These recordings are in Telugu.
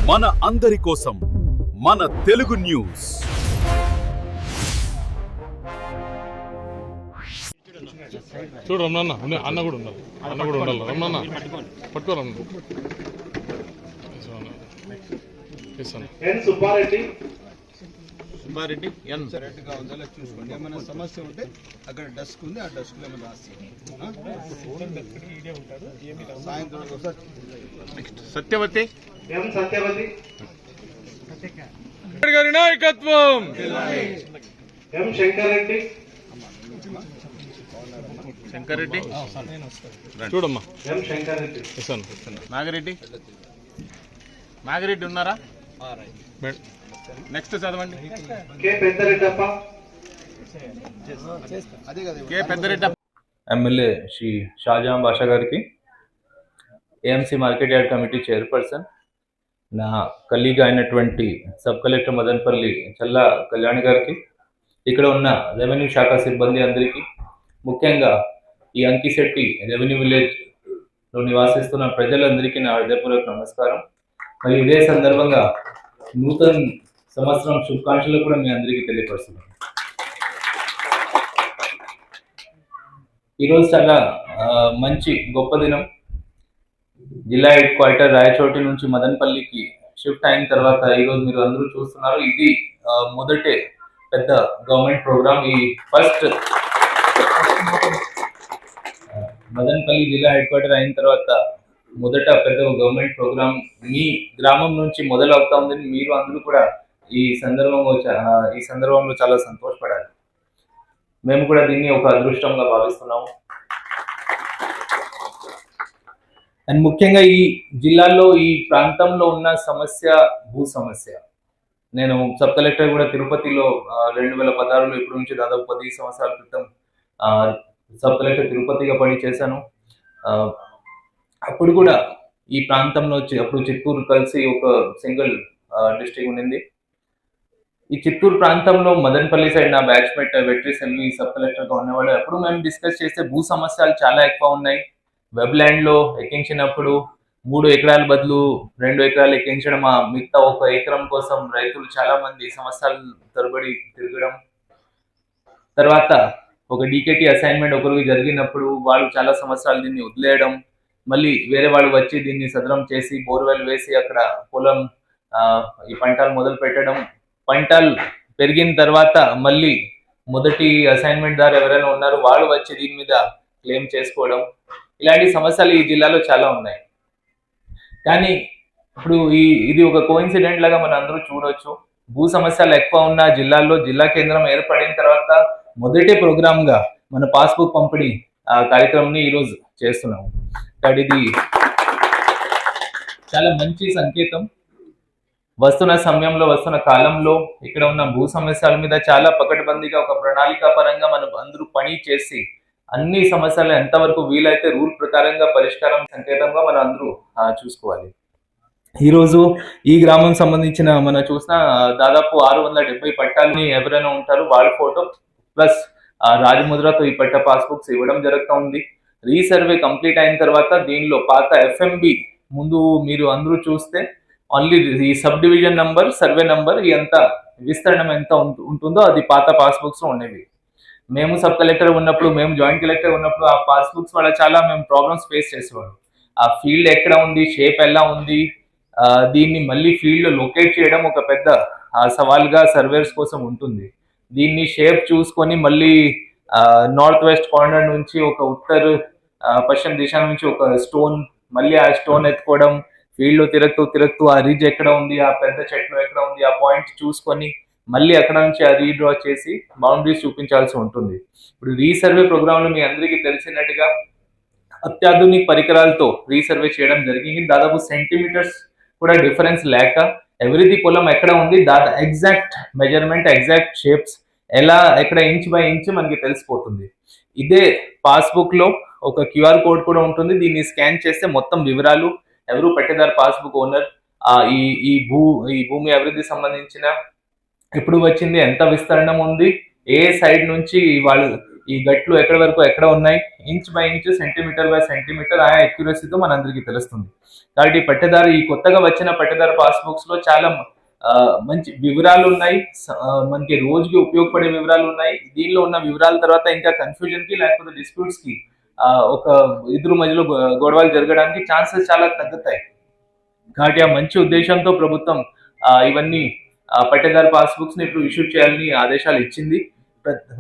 మన అందరి కోసం మన తెలుగు న్యూస్. చూడు రమణ అన్న కూడా ఉండాలి, అన్న కూడా ఉండాలి. రమణ పట్టుకో రమణ. సుబ్బారెడ్డి కరెక్ట్గా ఉందో చూసుకోండి. ఏమైనా సమస్య ఉంటే అక్కడ డస్క్ ఉంది, ఆ డస్క్ లో ఏమైనా సాయంత్రం సత్యవతి గారి నాయకత్వం. శంకరెడ్డి చూడమ్మా. నాగిరెడ్డి ఉన్నారా? నెక్స్ట్ చదవండి. ఎమ్మెల్యే శ్రీ షాజహాం బాషా గారికి, AMC market yard committee chairperson, నా కలీగ్ అయినటువంటి సబ్ కలెక్టర్ మదన్పల్లి చల్లా కళ్యాణ్ గారికి, ఇక్కడ ఉన్న రెవెన్యూ శాఖ సిబ్బంది అందరికీ, ముఖ్యంగా ఈ అంకిశెట్టి రెవెన్యూ విలేజ్లో నివాసిస్తున్న ప్రజలందరికీ నా హృదయపూర్వక నమస్కారం. మరి ఇదే సందర్భంగా నూతన సంవత్సరం శుభాకాంక్షలు కూడా మీ అందరికీ తెలియపరుస్తున్నాను. ఈరోజు చాలా మంచి గొప్ప దినం. జిల్లా హెడ్ క్వార్టర్ రాయచోటి నుంచి మదన్పల్లికి షిఫ్ట్ అయిన తర్వాత ఈరోజు మీరు అందరూ చూస్తున్నారు, ఇది మొదటి పెద్ద గవర్నమెంట్ ప్రోగ్రామ్. ఈ ఫస్ట్ మదన్పల్లి జిల్లా హెడ్ క్వార్టర్ అయిన తర్వాత మొదట పెద్ద గవర్నమెంట్ ప్రోగ్రామ్ మీ గ్రామం నుంచి మొదలవుతా ఉందని మీరు అందరూ కూడా ఈ సందర్భంలో చాలా సంతోషపడాలి. మేము కూడా దీన్ని ఒక అదృష్టంగా భావిస్తున్నాము. అండ్ ముఖ్యంగా ఈ జిల్లాలో ఈ ప్రాంతంలో ఉన్న సమస్య భూ సమస్య. నేను సబ్ కలెక్టర్ కూడా తిరుపతిలో 2016లో ఇప్పటి నుంచి దాదాపు 10 సంవత్సరాల క్రితం సబ్ కలెక్టర్ తిరుపతిగా పని చేశాను. అప్పుడు కూడా ఈ ప్రాంతంలో అప్పుడు చిత్తూరు కలిసి ఒక సింగిల్ డిస్ట్రిక్ట్ ఉండింది. ఈ చిత్తూరు ప్రాంతంలో మదన్పల్లి సైడ్ నా బ్యాచ్మేట్ వెట్రీ సెల్వి సబ్ కలెక్టర్గా ఉన్నవాడు. అప్పుడు మేము డిస్కస్ చేస్తే భూ సమస్యలు చాలా ఎక్కువ ఉన్నాయి. వెబ్ ల్యాండ్లో ఎక్కించినప్పుడు 3 ఎకరాల బదులు 2 ఎకరాలు ఎక్కించడం, మిగతా 1 ఎకరం కోసం రైతులు చాలా మంది సంవత్సరాల తరబడి తిరగడం. తర్వాత ఒక డీకేటీ అసైన్మెంట్ ఒకరికి జరిగినప్పుడు వాళ్ళు చాలా సంవత్సరాలు దీన్ని వదిలేయడం, మళ్ళీ వేరే వాళ్ళు వచ్చి దీన్ని సదరం చేసి బోర్వెల్ వేసి అక్కడ పొలం ఈ పంటలు మొదలు పెట్టడం. పంటలు పెరిగిన తర్వాత మళ్ళీ మొదటి అసైన్మెంట్ దారు ఎవరైనా ఉన్నారో వాళ్ళు వచ్చి దీని మీద క్లెయిమ్ చేసుకోవడం. ఇలాంటి సమస్యలు ఈ జిల్లాలో చాలా ఉన్నాయి. కానీ ఇప్పుడు ఇది ఒక కోఇన్సిడెంట్ లాగా మనం అందరూ చూడవచ్చు. భూ సమస్యలు ఎక్కువ ఉన్న జిల్లాల్లో జిల్లా కేంద్రం ఏర్పడిన తర్వాత మొదటి ప్రోగ్రామ్ గా మన పాస్బుక్ పంపిణీ కార్యక్రమాన్ని ఈరోజు చేస్తున్నాము. ఇది చాలా మంచి సంకేతం. వస్తున్న సమయంలో, వస్తున్న కాలంలో ఇక్కడ ఉన్న భూ సమస్యల మీద చాలా పకడ్బందీగా ఒక ప్రణాళిక పరంగా మనం అందరూ పని చేసి అన్ని సమస్యలు ఎంతవరకు వీలైతే రూల్ ప్రకారంగా పరిష్కారం సంకేతంగా మనం అందరూ చూసుకోవాలి. ఈరోజు ఈ గ్రామం సంబంధించిన మనం చూసిన దాదాపు 670 పట్టాలని ఎవరైనా ఉంటారు వాళ్ళ ఫోటో ప్లస్ రాజముద్రతో ఈ పట్ట పాస్బుక్స్ ఇవ్వడం జరుగుతూ ఉంది. రీసర్వే కంప్లీట్ అయిన తర్వాత దీనిలో పాత ఎఫ్ఎంబి ముందు మీరు అందరూ చూస్తే ఓన్లీ ఈ sub division number, survey number, ఎంత విస్తరణం ఎంత ఉంటుందో అది పాత పాస్బుక్స్ లో ఉండేవి. మేము సబ్ కలెక్టర్ ఉన్నప్పుడు, మేము జాయింట్ కలెక్టర్ ఉన్నప్పుడు ఆ పాస్బుక్స్ వల్ల చాలా మేము ప్రాబ్లమ్స్ ఫేస్ చేసేవాళ్ళం. ఆ ఫీల్డ్ ఎక్కడ ఉంది, షేప్ ఎలా ఉంది, దీన్ని మళ్ళీ ఫీల్డ్ లో లొకేట్ చేయడం ఒక పెద్ద సవాల్గా సర్వేర్స్ కోసం ఉంటుంది. దీన్ని షేప్ చూసుకొని మళ్ళీ నార్త్ వెస్ట్ కార్నర్ నుంచి ఒక ఉత్తర పశ్చిమ దిశ నుంచి ఒక స్టోన్, మళ్ళీ ఆ స్టోన్ ఎత్తుకోవడం, ఫీల్డ్ లో తిరుగుతూ ఆ రిజ్ ఎక్కడ ఉంది, ఆ పెద్ద చెట్లు ఎక్కడ ఉంది, ఆ పాయింట్ చూసుకొని మళ్ళీ అక్కడ నుంచి ఆ రీడ్రా చేసి బౌండరీస్ చూపించాల్సి ఉంటుంది. ఇప్పుడు రీసర్వే ప్రోగ్రామ్ లో మీ అందరికీ తెలిసినట్టుగా అత్యాధునిక పరికరాలతో రీసర్వే చేయడం జరిగింది. దాదాపు సెంటీమీటర్స్ కూడా డిఫరెన్స్ లేక ఎవరిది పొలం ఎక్కడ ఉంది, ఎగ్జాక్ట్ మెజర్మెంట్, ఎగ్జాక్ట్ షేప్స్ ఎలా ఎక్కడ ఇంచ్ బై ఇంచ్ మనకి తెలిసిపోతుంది. ఇదే పాస్బుక్ లో ఒక క్యూఆర్ కోడ్ కూడా ఉంటుంది. దీన్ని స్కాన్ చేస్తే మొత్తం వివరాలు, ఎవరు పెట్టేదారు పాస్బుక్ ఓనర్, ఈ భూమి అభివృద్ధి సంబంధించిన ఎప్పుడు వచ్చింది, ఎంత విస్తరణ ఉంది, ఏ సైడ్ నుంచి వాళ్ళు ఈ గట్లు ఎక్కడ వరకు ఎక్కడ ఉన్నాయి, inch by inch, centimetre by centimetre ఆ అక్యురసీతో మనందరికీ తెలుస్తుంది. కాబట్టి పట్టేదారు ఈ కొత్తగా వచ్చిన పట్టేదారు పాస్బుక్స్ లో చాలా మంచి వివరాలు ఉన్నాయి, మనకి రోజుకి ఉపయోగపడే వివరాలు ఉన్నాయి. దీనిలో ఉన్న వివరాల తర్వాత ఇంకా కన్ఫ్యూజన్ కి లేకపోతే డిస్ప్యూట్స్ కి ఒక ఇద్దరు మధ్యలో గొడవలు జరగడానికి ఛాన్సెస్ చాలా తగ్గుతాయి. కాబట్టి ఆ మంచి ఉద్దేశంతో ప్రభుత్వం ఇవన్నీ పట్టేదారు పాస్బుక్స్ ని ఇప్పుడు ఇష్యూ చేయాలని ఆదేశాలు ఇచ్చింది.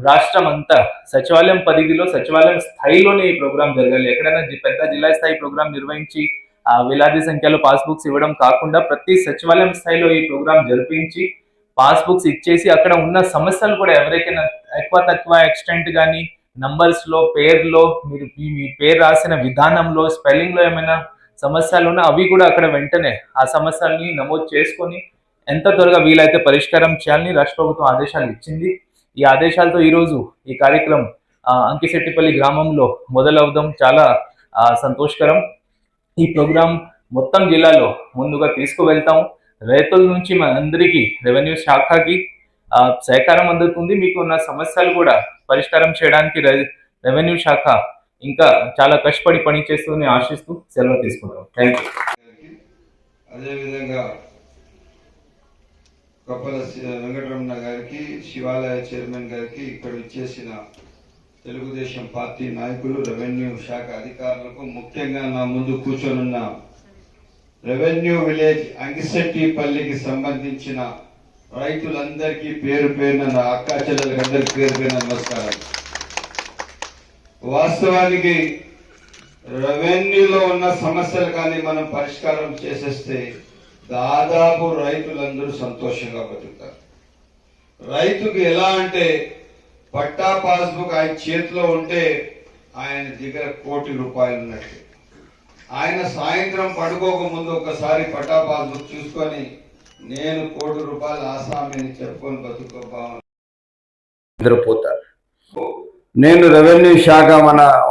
రాష్ట్రం అంతా సచివాలయం పరిధిలో సచివాలయం స్థాయిలోనే ఈ ప్రోగ్రామ్ జరగాలి. ఎక్కడైనా పెద్ద జిల్లా స్థాయి ప్రోగ్రామ్ నిర్వహించి వేలాది సంఖ్యలో పాస్బుక్స్ ఇవ్వడం కాకుండా ప్రతి సచివాలయం స్థాయిలో ఈ ప్రోగ్రామ్ జరిపించి పాస్బుక్స్ ఇచ్చేసి అక్కడ ఉన్న సమస్యలు కూడా ఎవరికైనా తక్కువ ఎక్స్టెంట్ కానీ నంబర్స్ లో, పేర్లో, మీరు మీ పేరు రాసిన విధానంలో, స్పెల్లింగ్ లో ఏమైనా సమస్యలు ఉన్నా అవి కూడా అక్కడ వెంటనే ఆ సమస్యల్ని నమోదు చేసుకొని ఎంత త్వరగా వీలైతే పరిష్కారం చేయాలని రాష్ట్ర ప్రభుత్వం ఆదేశాలు ఇచ్చింది. ఈ ఆదేశాలతో ఈరోజు ఈ కార్యక్రమం అంకిశెట్టిపల్లి గ్రామంలో మొదలవడం చాలా సంతోషకరం. ఈ ప్రోగ్రాం మొత్తం జిల్లాలో ముందుగా తీసుకువెళ్తాం. రైతుల నుంచి మన అందరికీ రెవెన్యూ శాఖకి సహకారం అందుతుంది. మీకు ఉన్న సమస్యలు కూడా పరిష్కారం చేయడానికి రెవెన్యూ శాఖ ఇంకా చాలా కష్టపడి పనిచేస్తుందని ఆశిస్తూ సెలవు తీసుకుంటాం. Thank you. అదేవిధంగా కప్పల వెంకటరమణ గారికి, శివాలయ చైర్మన్ గారికి, ఇక్కడ ఇచ్చేసిన తెలుగుదేశం పార్టీ నాయకులు, రెవెన్యూ శాఖ అధికారులకు, ముఖ్యంగా నా ముందు కూర్చొనున్న రెవెన్యూ విలేజ్ అంకిశెట్టిపల్లికి సంబంధించిన రైతులందరికీ పేరు పేరున, నా అక్కా చెల్లెలకు అందరికీ పేరు పేరున నమస్కారం. వాస్తవానికి రెవెన్యూలో ఉన్న సమస్యలు కానీ మనం పరిష్కారం చేసేస్తే దాదాపు రైతులందరూ సంతోషంగా బతుకుతారు. రైతుకు ఎలా అంటే పట్టా పాస్బుక్ ఆయన చేతిలో ఉంటే ఆయన దగ్గర ₹1,00,00,000 ఉన్నట్టు. ఆయన సాయంత్రం పడుకోక ముందు ఒకసారి పట్టా పాస్బుక్ చూసుకొని నేను ₹1,00,00,000 ఆసామిని చెప్పుకొని బతుకుపోతారు. నేను రెవెన్యూ శాఖ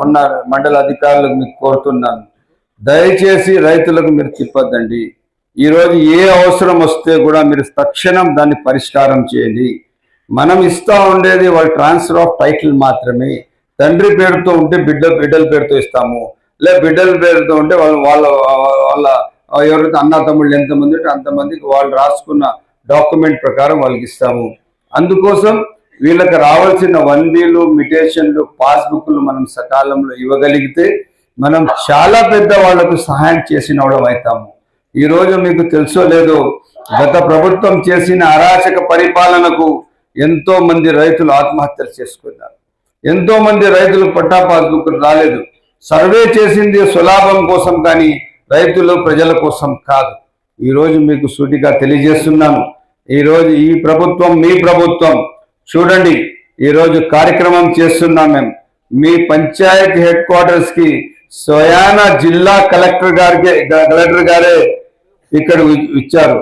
ఉన్న మండల అధికారులకు మీకు కోరుతున్నాను, దయచేసి రైతులకు మీరు తిప్పొద్దండి. ఈరోజు ఏ అవసరం వస్తే కూడా మీరు తక్షణం దాన్ని పరిష్కారం చేయండి. మనం ఇస్తా ఉండేది వాళ్ళ ట్రాన్స్ఫర్ ఆఫ్ టైటిల్ మాత్రమే. తండ్రి పేరుతో ఉంటే బిడ్డల పేరుతో ఇస్తాము, లేదా బిడ్డల పేరుతో ఉంటే వాళ్ళ ఎవరైతే అన్న తమ్ముళ్ళు ఎంతమంది ఉంటే అంతమందికి వాళ్ళు రాసుకున్న డాక్యుమెంట్ ప్రకారం వాళ్ళకి ఇస్తాము. అందుకోసం వీళ్ళకి రావాల్సిన 1Bలు, మిటేషన్లు, పాస్బుక్లు మనం సకాలంలో ఇవ్వగలిగితే మనం చాలా పెద్ద వాళ్లకు సహాయం చేసిన వాళ్ళం అవుతాము. ఈ రోజు మీకు తెలుసో లేదో, గత ప్రభుత్వం చేసిన అరాచక పరిపాలనకు ఎంతో మంది రైతులు ఆత్మహత్యలు చేసుకున్నారు. ఎంతో మంది రైతులు పట్టా పాస్బుక్ రాలేదు. సర్వే చేసింది సులాభం కోసం కానీ రైతులు ప్రజల కోసం కాదు. ఈరోజు మీకు సూటిగా తెలియజేస్తున్నాను, ఈరోజు ఈ ప్రభుత్వం మీ ప్రభుత్వం. చూడండి, ఈరోజు కార్యక్రమం చేస్తున్నాం మేము. మీ పంచాయతీ హెడ్ క్వార్టర్స్ కి స్వయాన జిల్లా కలెక్టర్ గారే ఇక్కడ ఇచ్చారు.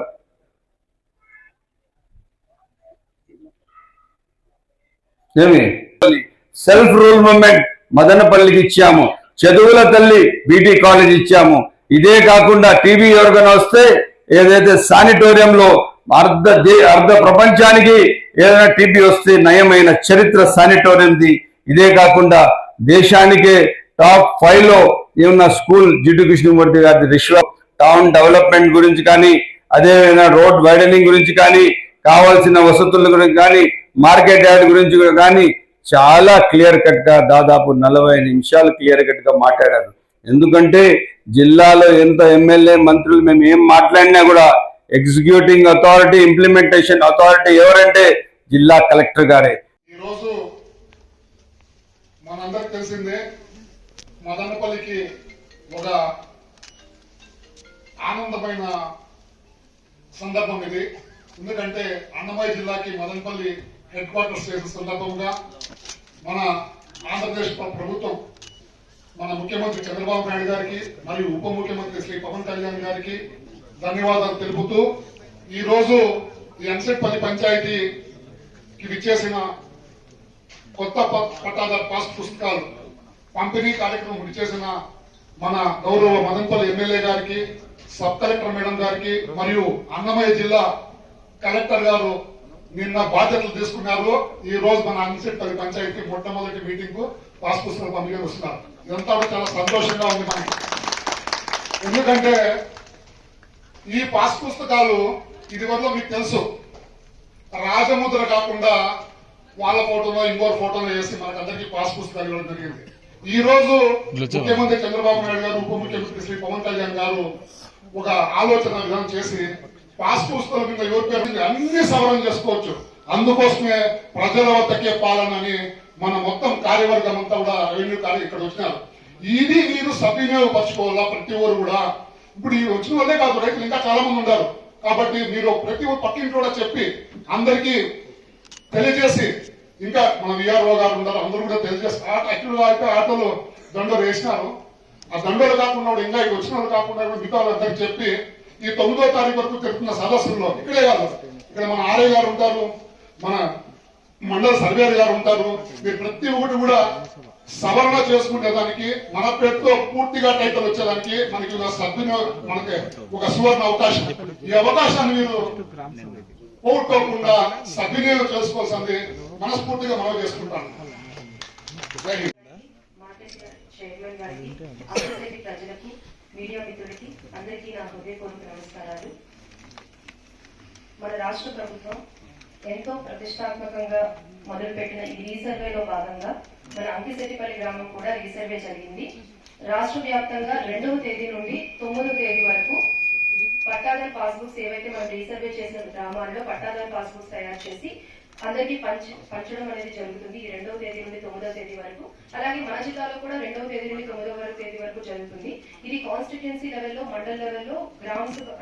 సెల్ఫ్ రూల్ మూవ్మెంట్ మదనపల్లికి ఇచ్చాము, చదువుల తల్లి బీటీ కాలేజ్ ఇచ్చాము. ఇదే కాకుండా టీబీ ఎవరికైనా వస్తే ఏదైతే శానిటోరియంలో అర్ధ ప్రపంచానికి ఏదైనా టీబీ వస్తే నయమైన చరిత్ర శానిటోరియంది. ఇదే కాకుండా దేశానికే టాప్ 5 లో ఏమన్నా స్కూల్ జిడ్డు కృష్ణమూర్తి గారి రిశ్వ టౌన్ డెవలప్మెంట్ గురించి కానీ, అదేవిధంగా రోడ్ వైడనింగ్ గురించి కానీ, కావాల్సిన వసతుల గురించి కానీ, మార్కెట్ యార్డ్ గురించి కానీ చాలా క్లియర్ కట్ గా దాదాపు 40 నిమిషాలు క్లియర్ కట్ గా మాట్లాడారు. ఎందుకంటే జిల్లాలో ఎంత ఎమ్మెల్యే మంత్రులు మేము ఏం మాట్లాడినా కూడా ఎగ్జిక్యూటింగ్ అథారిటీ, ఇంప్లిమెంటేషన్ అథారిటీ ఎవరంటే జిల్లా కలెక్టర్ గారే. ఈరోజు మనందరికి తెలిసిందే, మదనపల్లికి ఒక ఆనందమైన సందర్భం ఇది. ఎందుకంటే అన్నమయ్య జిల్లాకి మదనపల్లి హెడ్ క్వార్టర్స్ చేసిన సందర్భంగా మన ఆంధ్రప్రదేశ్ ప్రభుత్వం, మన ముఖ్యమంత్రి చంద్రబాబు నాయుడు గారికి మరియు ఉప ముఖ్యమంత్రి శ్రీ పవన్ కళ్యాణ్ గారికి ధన్యవాదాలు తెలుపుతూ, ఈరోజు ఈ అంకిశెట్టిపల్లి పంచాయతీకి విచ్చేసిన కొత్త పట్టాదారు పాస్ పుస్తకాలు పంపిణీ కార్యక్రమం విచ్చేసిన మన గౌరవ మదనపల్లి ఎమ్మెల్యే గారికి, సబ్ కలెక్టర్ మేడం గారికి మరియు అన్నమయ్య జిల్లా కలెక్టర్ గారు నిన్న బాధ్యతలు తీసుకున్నారు. ఈ రోజు మన అంకిశెట్టిపల్లి పంచాయతీ మొట్టమొదటి మీటింగ్ కు పాస్ పుస్తకాలు పంపిణీ వస్తున్నారు. ఇదంతా కూడా చాలా సంతోషంగా ఉంది మనకి. ఎందుకంటే ఈ పాస్ పుస్తకాలు ఇదివరకు మీకు తెలుసు, రాజముద్ర కాకుండా వాళ్ళ ఫోటోలో ఇంకోటి ఫోటోలో వేసి మనకందరికీ పాస్ పుస్తకాలు ఇవ్వడం జరిగింది. ఈ రోజు ముఖ్యమంత్రి చంద్రబాబు నాయుడు గారు, ఉప ముఖ్యమంత్రి శ్రీ పవన్ కళ్యాణ్ గారు ఒక ఆలోచన విధానం చేసి పాస్ పుస్తకాల మీద ఎవరి పేరు అన్ని సవరణ చేసుకోవచ్చు. అందుకోసమే ప్రజల వద్దకే పాలన అని మన మొత్తం కార్యవర్గం అంతా కూడా రెవెన్యూ కార్య ఇక్కడ వచ్చినారు. ఇది మీరు సద్వినియోగపరచుకోవాలా ప్రతి ఒక్కరు కూడా. ఇప్పుడు ఈ వచ్చిన వాళ్ళే కాదు, రైతులు ఇంకా చాలా మంది ఉన్నారు. కాబట్టి మీరు ప్రతి ఒక్క పక్కింటి కూడా చెప్పి అందరికీ తెలియజేసి, ఇంకా మన విఆర్ఓ గారు ఉన్నారు, అందరూ కూడా తెలియజేసి యాక్చువల్గా అయితే ఆటోలు దండోలు వేసినారు. ఆ దండోలు కాకుండా ఇంకా వచ్చిన వాళ్ళు కాకుండా మిగతా వాళ్ళందరికీ చెప్పి ఈ 9వ తారీఖు వరకు జరుగుతున్న సదస్సుల్లో ఇక్కడే కాదు, ఇక్కడ మన ఆర్ఐ గారు ఉంటారు, మన మండల సర్వేర్ గారు ఉంటారు. మీరు ప్రతి ఒక్కటి కూడా సవరణ చేసుకునే దానికి, మన పేరుతో పూర్తిగా టైటిల్ వచ్చేదానికి మనకి మనకి ఒక సువర్ణ అవకాశం. ఈ అవకాశాన్ని మీరు పోగొట్టుకోకుండా సద్వినియోగం చేసుకోవాల్సింది మనస్ఫూర్తిగా మనం చేసుకుంటాను. చైర్మన్ గారికి, అసోసియేట్ ప్రజలకు, మీడియా మిత్రులకి అందరికీ నా హృదయపూర్వక నమస్కారాలు. మన రాష్ట్ర ప్రభుత్వం ఎంతో ప్రతిష్టాత్మకంగా మొదలుపెట్టిన ఈ రీసర్వేలో భాగంగా మన అంకిశెట్టిపల్లి గ్రామం కూడా రీసర్వే జరిగింది. రాష్ట్ర వ్యాప్తంగా 2వ తేదీ నుండి 9వ తేదీ వరకు పట్టాదారు పాస్బుక్స్ ఏవైతే మనం రీసర్వే చేసిన గ్రామాల్లో పట్టాదారు పాస్బుక్స్ తయారు చేసి అందరికీ పంచడం అనేది జరుగుతుంది. ఈ 2వ తేదీ నుండి 9వ తేదీ వరకు. అలాగే మన జిల్లాలో కూడా 2వ తేదీ నుండి 9వ తేదీ వరకు జరుగుతుంది. ఇది కాన్స్టిట్యుయెన్సీ లెవెల్లో, మండల లెవెల్లో,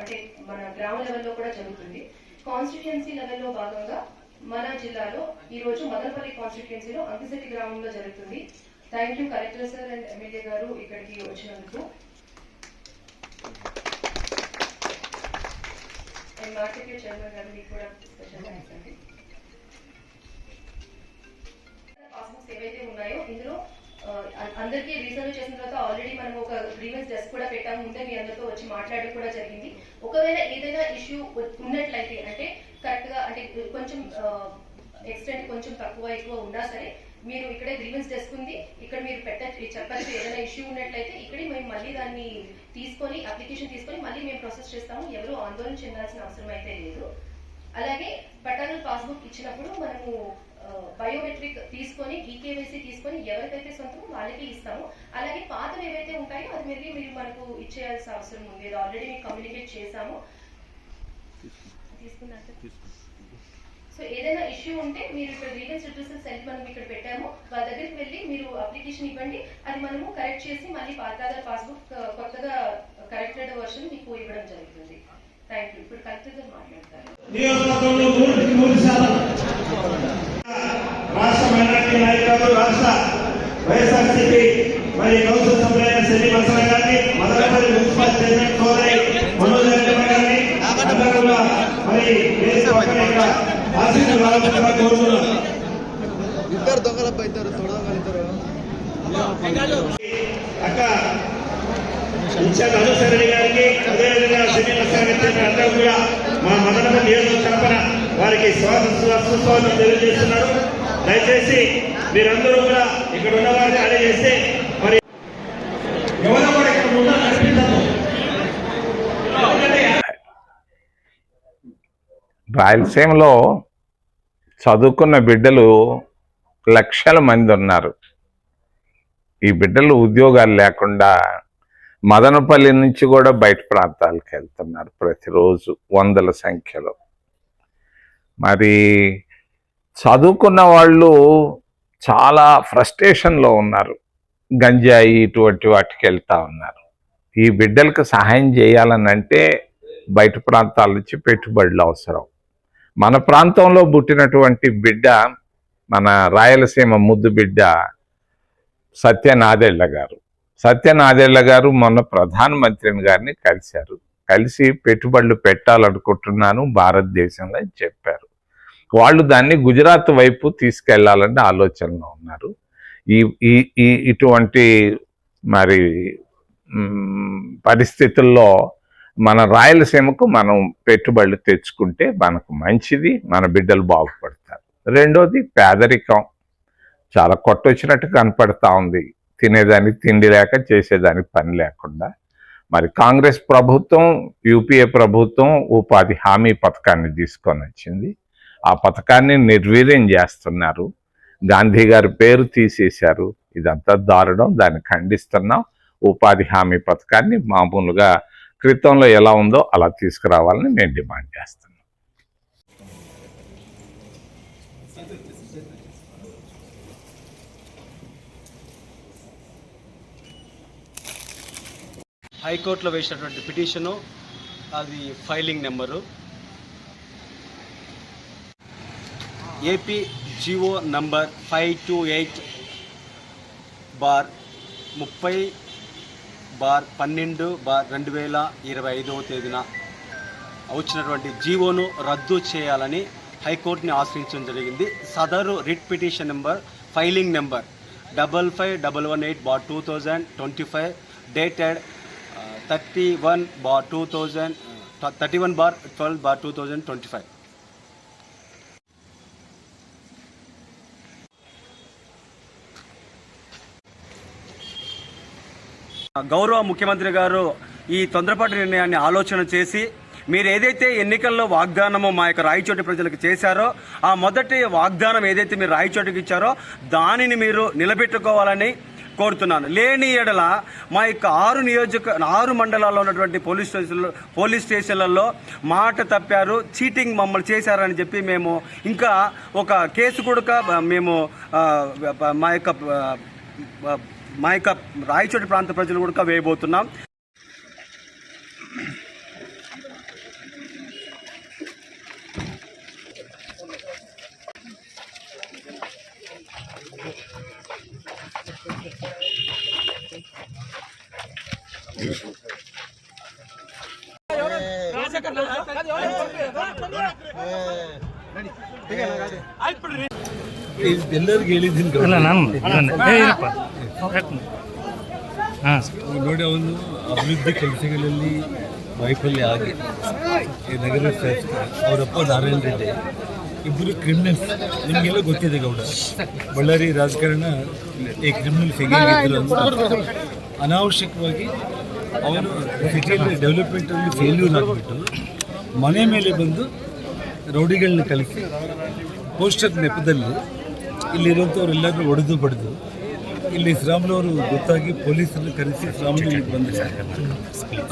అంటే మన గ్రామ లెవెల్లో కూడా జరుగుతుంది. కాన్స్టిట్యుయెన్సీ లెవెల్లో భాగంగా మన జిల్లాలో ఈ రోజు మదనపల్లి కాన్స్టిట్యుయెన్సీలో అంకిశెట్టి గ్రామంలో జరుగుతుంది. Thank you collector sir and MLA గారు ఇక్కడికి వచ్చినందుకు. మార్కెట్ చైర్మన్ గారు మీకు కూడా స్పెషల్ థ్యాంక్స్ అండి. పాస్బుక్స్ ఏవైతే ఉన్నాయో ఇందులో అందరికీ రీసర్వ్ చేసిన తర్వాత ఆల్రెడీ మనం ఒక గ్రీవెన్స్ డెస్క్ కూడా పెట్టాము. ముందే మీ అందరితో వచ్చి మాట్లాడడం కూడా జరిగింది. ఒకవేళ ఏదైనా ఇష్యూ ఉన్నట్లయితే, అంటే కరెక్ట్ గా, అంటే కొంచెం ఎక్స్టెంట్ కొంచెం తక్కువ ఎక్కువ ఉన్నా సరే, మీరు ఇక్కడే గ్రీవెన్స్ డెస్క్ ఉంది, ఇక్కడ మీరు చెప్పచ్చు. ఏదైనా ఇష్యూ ఉన్నట్లయితే ఇక్కడే మేము మళ్ళీ దాన్ని తీసుకొని అప్లికేషన్ తీసుకొని మళ్ళీ మేము ప్రాసెస్ చేస్తాము. ఎవరు ఆందోళన చెందాల్సిన అవసరం అయితే లేదు. అలాగే పట్టాదారు పాస్బుక్ ఇచ్చినప్పుడు మనము బయోమెట్రిక్ తీసుకొని, ఈకేవైసీ తీసుకొని ఎవరికైతే సొంతమో వాళ్ళకి ఇస్తాము. అలాగే పాతవి ఏవైతే ఉంటాయో అది మీరు మనకు ఇచ్చేయాల్సిన అవసరం ఉంది. ఆల్రెడీ మీకు కమ్యూనికేట్ చేశాము. తీసుకున్నారు. సో ఏదైనా ఇష్యూ ఉంటే మీరు ఇక్కడ గ్రీవెన్స్ రిడ్రెసల్ సెల్ మనం ఇక్కడ పెట్టాము, వాళ్ళ దగ్గరికి వెళ్ళి మీరు అప్లికేషన్ ఇవ్వండి. అది మనము కరెక్ట్ చేసి మళ్ళీ పట్టాదారు పాస్బుక్ కొత్తగా కరెక్టెడ్ వర్షన్ మీకు ఇవ్వడం జరుగుతుంది. Thank you. ఇప్పుడు కలెక్టర్ గారు మాట్లాడతారు. రాష్ట్ర మైనార్టీ నాయకులు, రాష్ట్ర వైఎస్ఆర్సీపీ మరి కౌన్సిల్ సభ్యులైన సెల్లి మసల గారిని, మదనపల్లి మున్సిపల్ చైర్మన్ సోదరి మనోజ్ గారిని అందరూ మరి ఆశీర్వాదాలు కోరుతున్నాను. ఇద్దరు దొంగలపై ఇద్దరు తొడగలుగుతారు. అక్క ఇన్ఛార్జ్ అనుసరణి గారికి, అదేవిధంగా సెల్లి మసల గారి అందరూ కూడా మా మదనపల్లి నియోజకవర్గ తరఫున వారికి సుస్వాగతం తెలియజేస్తున్నారు. దయచేసి మీరందరూ కూడా ఇక్కడ ఉన్న వారిని అడిగేస్తే మరి ఎవరో కూడా ఇక్కడ ఉన్న నడిపించదు. రాయలసీమలో చదువుకున్న బిడ్డలు లక్షల మంది ఉన్నారు. ఈ బిడ్డలు ఉద్యోగాలు లేకుండా మదనపల్లి నుంచి కూడా బయట ప్రాంతాలకు వెళ్తున్నారు ప్రతిరోజు వందల సంఖ్యలో. మరి చదువుకున్న వాళ్ళు చాలా ఫ్రస్ట్రేషన్లో ఉన్నారు. గంజాయి ఇటువంటి వాటికి వెళ్తూ ఉన్నారు. ఈ బిడ్డలకు సహాయం చేయాలని అంటే బయట ప్రాంతాల నుంచి పెట్టుబడులు అవసరం. మన ప్రాంతంలో పుట్టినటువంటి బిడ్డ, మన రాయలసీమ ముద్దు బిడ్డ సత్యనాదెళ్ల గారు. సత్యనాదెళ్ల గారు మొన్న ప్రధానమంత్రిని గారిని కలిశారు. కలిసి పెట్టుబడులు పెట్టాలనుకుంటున్నాను భారతదేశంలో అని చెప్పారు. వాళ్ళు దాన్ని గుజరాత్ వైపు తీసుకెళ్లాలనే ఆలోచనలో ఉన్నారు. ఇటువంటి మరి పరిస్థితుల్లో మన రాయలసీమకు మనం పెట్టుబడులు తెచ్చుకుంటే మనకు మంచిది, మన బిడ్డలు బాగుపడతారు. రెండోది పేదరికం చాలా కొట్టొచ్చినట్టు కనపడతా ఉంది. తినేదానికి తిండి లేక, చేసేదానికి పని లేకుండా. మరి కాంగ్రెస్ ప్రభుత్వం, యూపీఏ ప్రభుత్వం ఉపాధి హామీ పథకాన్ని తీసుకొని వచ్చింది. ఆ పథకాన్ని నిర్వీర్యం చేస్తున్నారు. గాంధీ గారి పేరు తీసేశారు. ఇదంతా దారుణం, దాన్ని ఖండిస్తున్నాం. ఉపాధి హామీ పథకాన్ని మామూలుగా క్రితంలో ఎలా ఉందో అలా తీసుకురావాలని మేము డిమాండ్ చేస్తున్నాం. హైకోర్టులో వేసినటువంటి పిటిషను, అది filing number AP GO number 528/30/12/2025 తేదీన వచ్చినటువంటి జీవోను రద్దు చేయాలని హైకోర్టుని ఆశ్రయించడం జరిగింది. సదరు writ petition number filing number 5518/2025 dated 31/12/2025. గౌరవ ముఖ్యమంత్రి గారు ఈ తొందరపాటు నిర్ణయాన్ని ఆలోచన చేసి, మీరు ఏదైతే ఎన్నికల్లో వాగ్దానమో మా యొక్క రాయచోటి ప్రజలకు చేశారో, ఆ మొదటి వాగ్దానం ఏదైతే మీరు రాయచోటికి ఇచ్చారో దానిని మీరు నిలబెట్టుకోవాలని కోరుతున్నాను. లేని ఎడల మా యొక్క 6 మండలాల్లో ఉన్నటువంటి పోలీస్ స్టేషన్లలో మాట తప్పారు, చీటింగ్ మమ్మల్ని చేశారని చెప్పి మేము ఇంకా ఒక కేసు కూడా మేము మా యొక్క రాయచోటి ప్రాంత ప్రజలు కూడా వేయబోతున్నాం. ಎಲ್ಲರಿಗೂ ಹೇಳಿದ್ದೀನಿ ನೋಡಿ, ಅವನು ಅಭಿವೃದ್ಧಿ ಕೆಲಸಗಳಲ್ಲಿ ವೈಫಲ್ಯ ಆಗಿ ನಗರ ಶಾಸಕ ಅವರಪ್ಪ ನಾರಾಯಣ ರೆಡ್ಡಿ ಇಬ್ಬರು ಕ್ರಿಮಿನಲ್ಸ್. ನಿಮಗೆಲ್ಲ ಗೊತ್ತಿದೆ ಗೌಡ, ಬಳ್ಳಾರಿ ರಾಜಕಾರಣ ಈ ಕ್ರಿಮಿನಲ್ಸ್ ಹೇಗಿದ್ರು ಅಂತ ಅನಾವಶ್ಯಕವಾಗಿ ಅವನು ಸಿಟಿಯಲ್ಲಿ ಡೆವಲಪ್ಮೆಂಟಲ್ಲಿ ಫೇಲ್ಯೂರ್ ಆಗಿಬಿಟ್ಟು ಮನೆ ಮೇಲೆ ಬಂದು ರೌಡಿಗಳನ್ನ ಕಲಿಸಿ ಪೋಸ್ಟರ್ ನೆಪದಲ್ಲಿ ಇಲ್ಲಿರುವಂಥವ್ರೆಲ್ಲರೂ ಹೊಡೆದು ಬಡಿದು ಇಲ್ಲಿ ಶ್ರೀರಾಮ್ಲವರು ಗೊತ್ತಾಗಿ ಪೊಲೀಸರನ್ನು ಕರೆಸಿ ಶ್ರೀರಾಮ್ಲು ಬಂದಿದ್ದಾರೆ.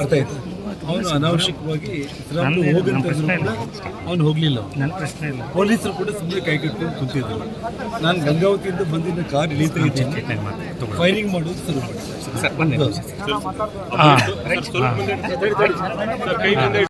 ಅರ್ಥ ಆಯ್ತು. ಅವನು ಅನಾವಶ್ಯಕವಾಗಿ ಶ್ರೀರಾಮ್ಲು ಹೋಗಂತಂದ್ರೂ ಕೂಡ ಅವನು ಹೋಗಲಿಲ್ಲ. ಪೊಲೀಸರು ಕೂಡ ಸುಮ್ಮನೆ ಕೈ ಕಟ್ಕೊಂಡು ಕುಂತಿದ್ರು. ನಾನು ಗಂಗಾವತಿಯಿಂದ ಬಂದಿದ್ದ ಕಾರ್ ಇಳೀತಾ ಇದ್ದೀನಿ, ಫೈರಿಂಗ್ ಮಾಡೋದು ಶುರು ಮಾಡಿ.